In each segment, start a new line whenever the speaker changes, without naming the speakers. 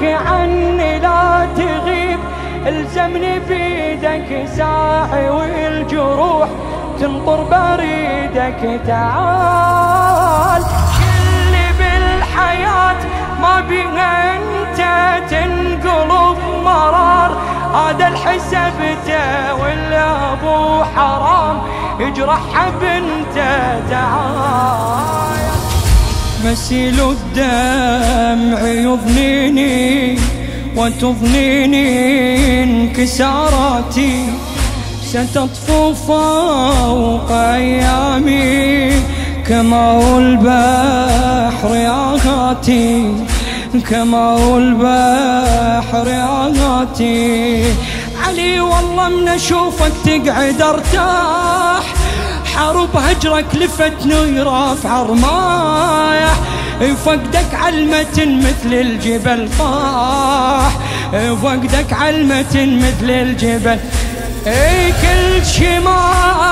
بريدك عني لا تغيب، الزمني بيدك ساعي والجروح تنطر بريدك تعال. شلي بالحياة ما بيها انت تنقلب مرار، هذا الحسبته ولا ابو حرام يجرحها بنته تعال. مسيل الدمع يضنيني وتضنيني انكساراتي، ستطفو فوق أيامي كما هو البحر آهاتي، كما هو البحر آهاتي. علي والله من أشوفك تقعد ارتاح، حرب هجرك لفتني رافع رمايح، فقدك علمة مثل الجبل طاح، فقدك علمة مثل الجبل. اي كل شي ما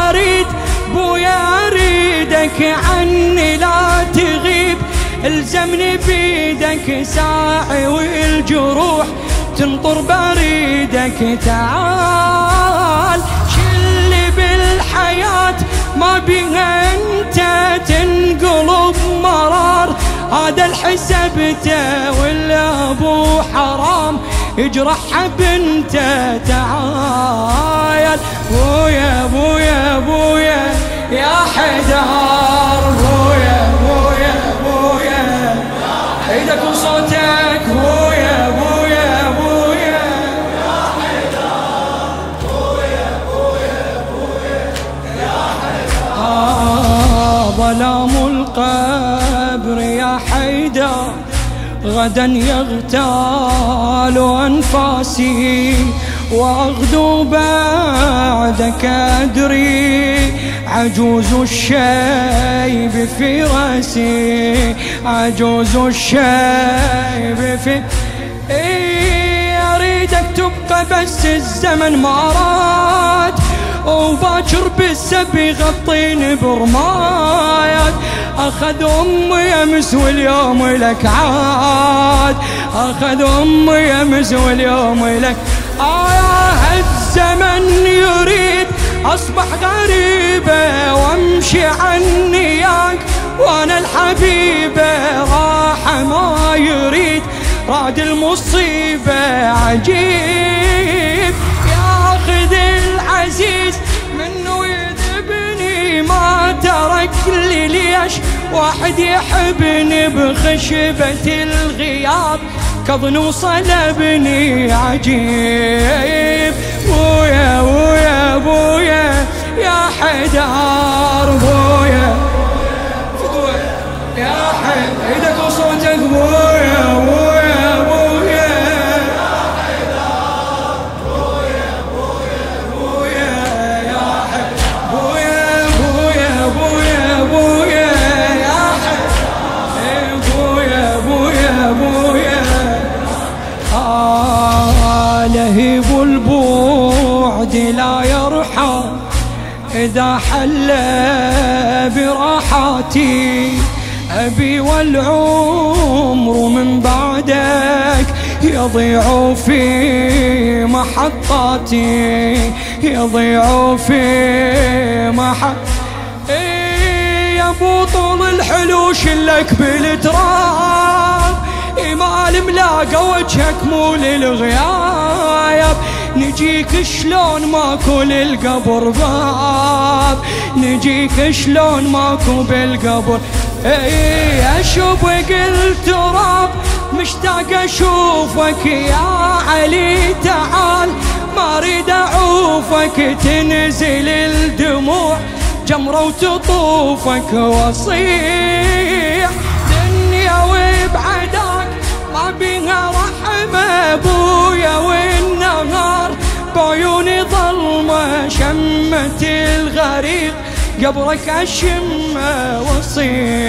اريد بويا اريدك عني لا تغيب، الزمني بيدك ساعي والجروح تنطر بريدك تعال. شلي بالحياة ما بيها انت تنقلب مرار، هذا الحسبته ولا ابو حرام يجرحها بنته تعال. بويا بويا بويا يا حيدر، بويا بويا بويا ايدك وصوتك، بويا بويا بويا يا حيدر، بويا بويا بويا يا حيدر. ظلام القبر يا حيدر غدا يغتال أنفاسي، وأغدو بعدك أدري عجوز الشيب في رأسي، عجوز الشيب في أريدك تبقى بس الزمن ما راد، وباكر بالسبي يغطيني برمايات. أخذ أمي أمس واليوم لك عاد، أخذ أمي أمس واليوم لك الزمن يريد أصبح غريبة وامشي عني ياك، وأنا الحبيبة راح ما يريد راد المصيبة عجيب. ياخذ العزيز منه يذبني، ما ترك لي ليش واحد يحبني بخشبة الغياب كظن وصلبني عجيب. بويا بويا بويا يا حيدر، بويا يا حيدر ايدك وصوتك، بويا بويا بويا يا حيدر، بويا بويا بويا يا حيدر، بويا بويا بويا بويا يا حيدر، بويا بويا بويا. لهيب البعد لا يرحم إذا حل براحاتي، أبي والعمر من بعدك يضيع في محطاتي، يضيع في يا ابو طول الحلو شلك بالتراب، ما ملاقى وجهك مو للغياب، نجيك شلون ماكو للقبر باب، نجيك شلون ماكو بالقبر. اشوفك التراب مشتاق اشوفك يا علي تعال، ما اريد اعوفك تنزل الدموع جمرة وتطوفك واصيح. دنيا وبعدك ما بيها رحمة ابويا، والنهار بعيوني ظلمة شمت الغريق قبرك اشمه واصيح.